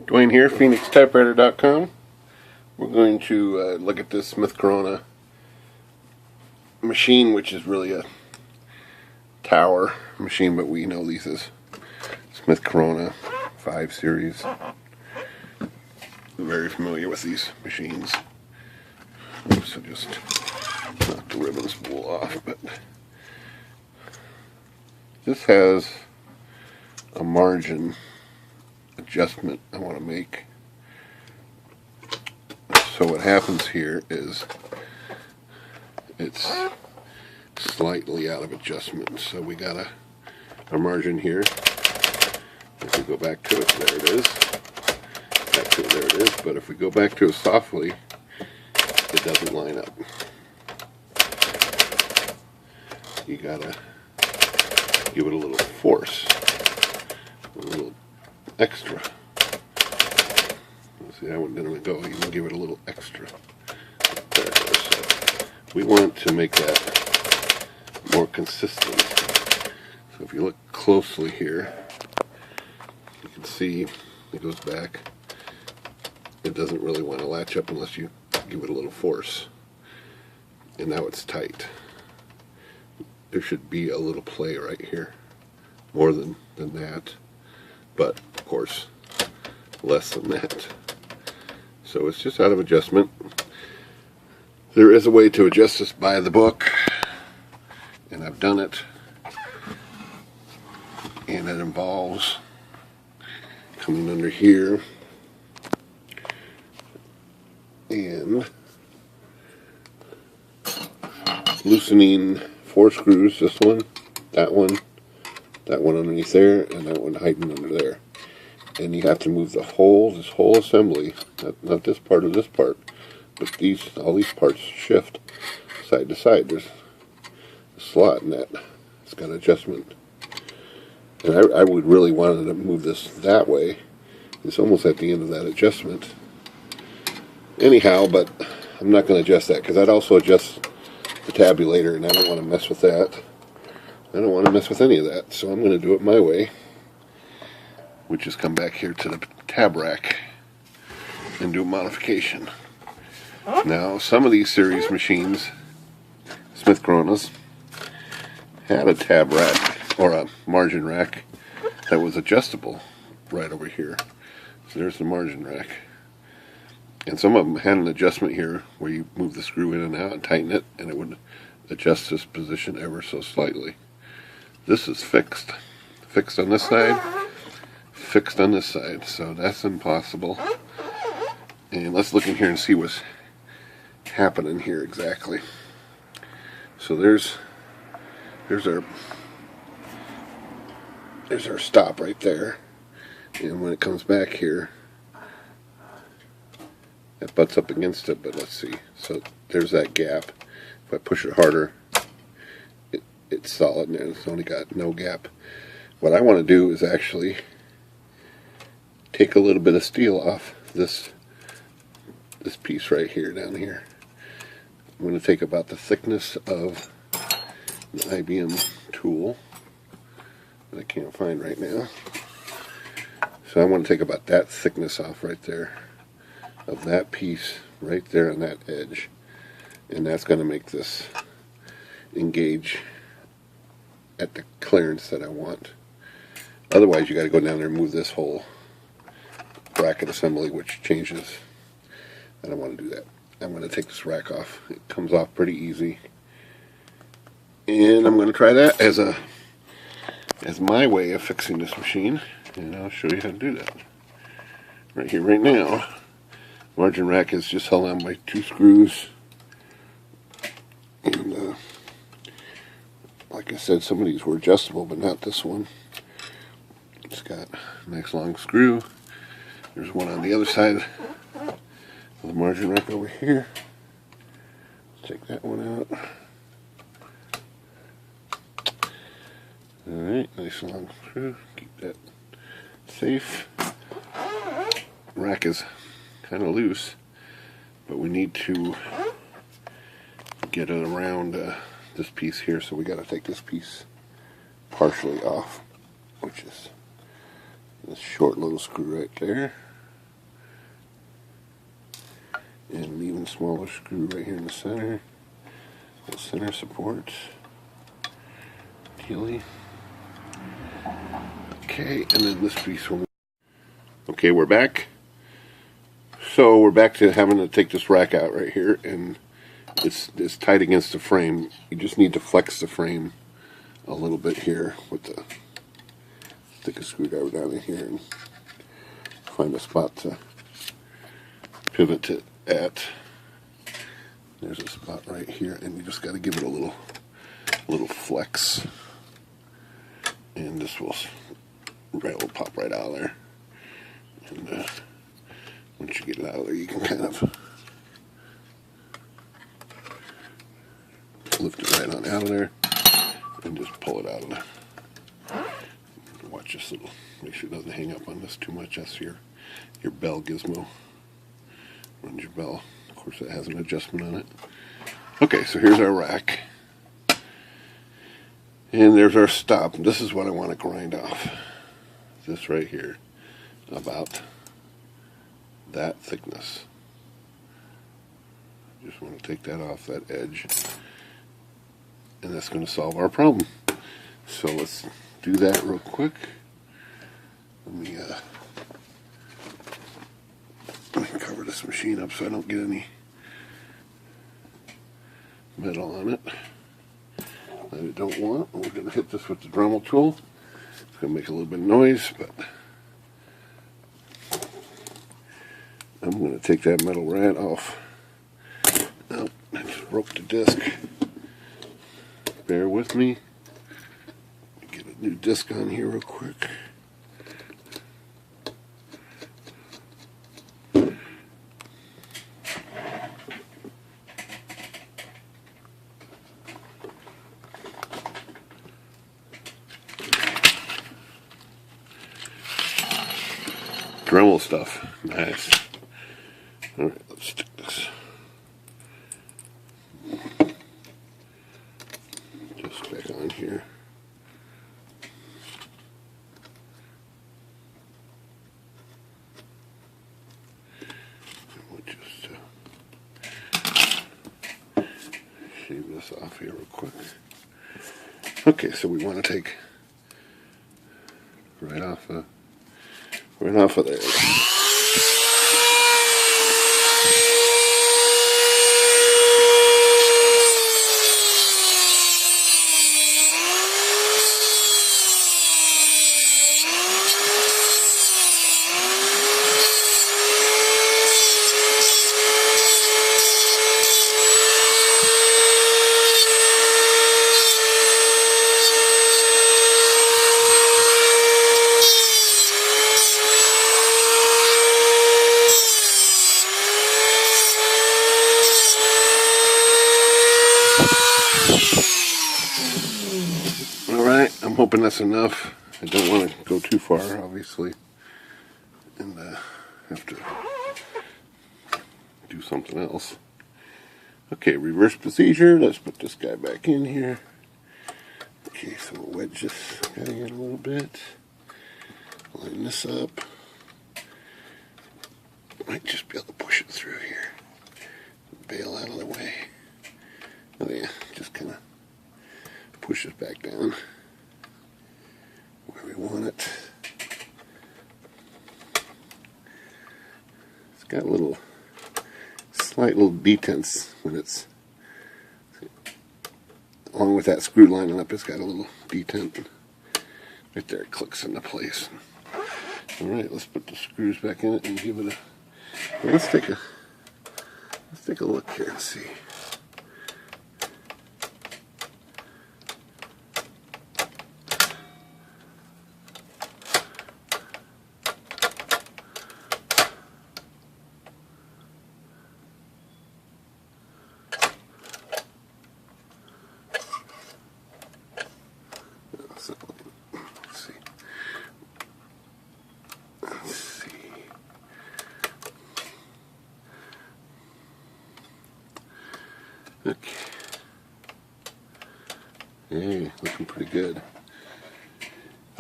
Dwayne here, PhoenixTypewriter.com. We're going to look at this Smith Corona machine, which is really a tower machine, but we know these as Smith Corona 5 series. I'm very familiar with these machines. So just knock the ribbon spool off, but this has a margin adjustment I want to make. So what happens here is it's slightly out of adjustment. So we got a margin here. If we go back to it, there it is. Back to it, there it is. But if we go back to it softly, it doesn't line up. You gotta give it a little force, a little extra. See, that one didn't go. You can give it a little extra. There it goes. So we want to make that more consistent. So if you look closely here, you can see it goes back. It doesn't really want to latch up unless you give it a little force. And now it's tight. There should be a little play right here, more than that, but of course less than that. So it's just out of adjustment. There is a way to adjust this by the book, and I've done it, and it involves coming under here and loosening 4 screws, this one, that one underneath there, and that one hiding under there. And you have to move this whole assembly, not this part or this part, but all these parts shift side to side. There's a slot in that. It's got an adjustment. And I would really want to move this that way. It's almost at the end of that adjustment. Anyhow, but I'm not going to adjust that because I'd also adjust the tabulator, and I don't want to mess with that. I don't want to mess with any of that, so I'm going to do it my way, which is come back here to the tab rack and do a modification. Now, some of these series machines, Smith Coronas, had a tab rack or a margin rack that was adjustable right over here. So there's the margin rack. And some of them had an adjustment here where you move the screw in and out and tighten it, and it would adjust this position ever so slightly. This is fixed. Fixed on this side, fixed on this side, so that's impossible. And let's look in here and see what's happening here exactly. So there's our stop right there, and when it comes back here, it butts up against it. But let's see. So there's that gap. If I push it harder, it's solid, and it's only got no gap. What I want to do is actually take a little bit of steel off this piece right here, down here. I'm going to take about the thickness of an IBM tool that I can't find right now. So I want to take about that thickness off right there, of that piece right there on that edge. And that's going to make this engage at the clearance that I want. Otherwise, you got to go down there and move this whole bracket assembly, which changes. I don't want to do that. I'm going to take this rack off. It comes off pretty easy, and I'm going to try that as my way of fixing this machine, and I'll show you how to do that right here, right now. Margin rack is just held on by 2 screws, and like I said, some of these were adjustable, but not this one. It's got a nice long screw. There's one on the other side of the margin rack over here. Take that one out. Alright, nice long screw. Keep that safe. Rack is kind of loose, but we need to get it around this piece here, so we got to take this piece partially off, which is this short little screw right there. smaller screw right here in the center. The center support. Keely. Okay, and then this piece will. Okay, we're back. So we're back to having to take this rack out right here, and it's tight against the frame. You just need to flex the frame a little bit here with the stick a screwdriver down in here and find a spot to pivot it at. There's a spot right here, and you just got to give it a little flex, and this will pop right out of there. And once you get it out of there, you can kind of lift it right on out of there and just pull it out of there. Watch this little, make sure it doesn't hang up on this too much. That's your bell gizmo. Runs your bell. Of course, it has an adjustment on it. Okay, so here's our rack. And there's our stop. This is what I want to grind off. This right here. About that thickness. Just want to take that off that edge. And that's going to solve our problem. So let's do that real quick. Let me cover this machine up so I don't get any metal on it that I don't want. We're going to hit this with the Dremel tool. It's going to make a little bit of noise, but I'm going to take that metal rad off. Oh, I just broke the disc. Bear with me. Get a new disc on here real quick. Dremel stuff. Nice. Alright, let's stick this just back on here. We'll just shave this off here real quick. Okay, so we want to take right off of there. Alright, I'm hoping that's enough. I don't want to go too far, obviously, and have to do something else. Okay, reverse procedure. Let's put this guy back in here. Okay, so we'll wedge this guy in a little bit. Line this up. Might just be able to push it through here. Bail out of the way. Oh yeah, just kind of push it back down where we want it. It's got slight little detents when it's, along with that screw lining up, it's got a little detent. Right there, it clicks into place. Alright, let's put the screws back in it and give it a, let's take a look here and see. Okay. Hey, looking pretty good.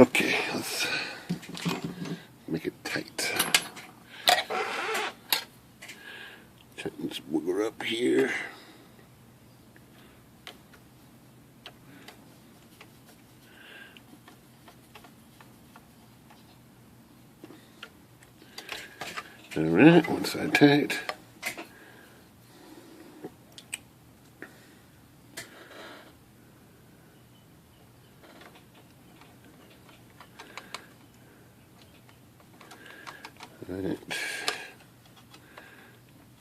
Okay, let's make it tight. Tighten this booger up here. Alright, one side tight. Alright.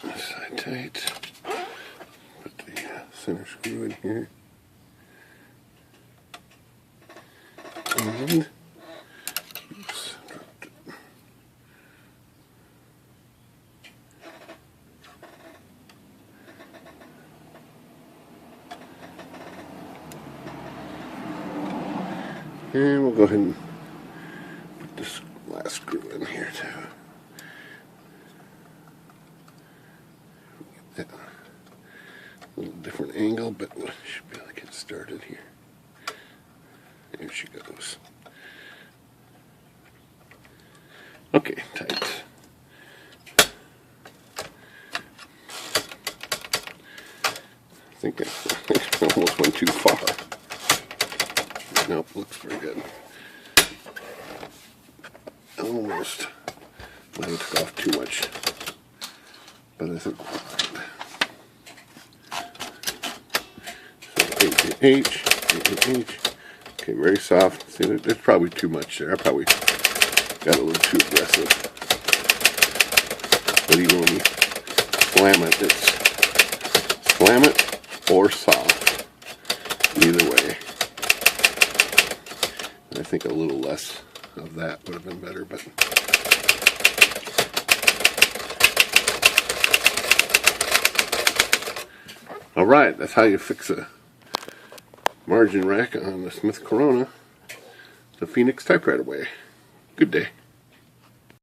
One side tight. Put the center screw in here. And oops, dropped it. And we'll go ahead and put this last screw in here too. Get that a little different angle, but we should be able to get started here. There she goes. Okay, tight. I think I almost went too far. Nope, looks pretty good. Almost. Might have took off too much. But I think so. H. Okay, very soft. See, there's probably too much there. I probably got a little too aggressive. But even when you slam it, it's slam it or soft. Either way. And I think a little less of that would have been better, but alright, that's how you fix a margin rack on the Smith Corona the Phoenix Typewriter way. Good day.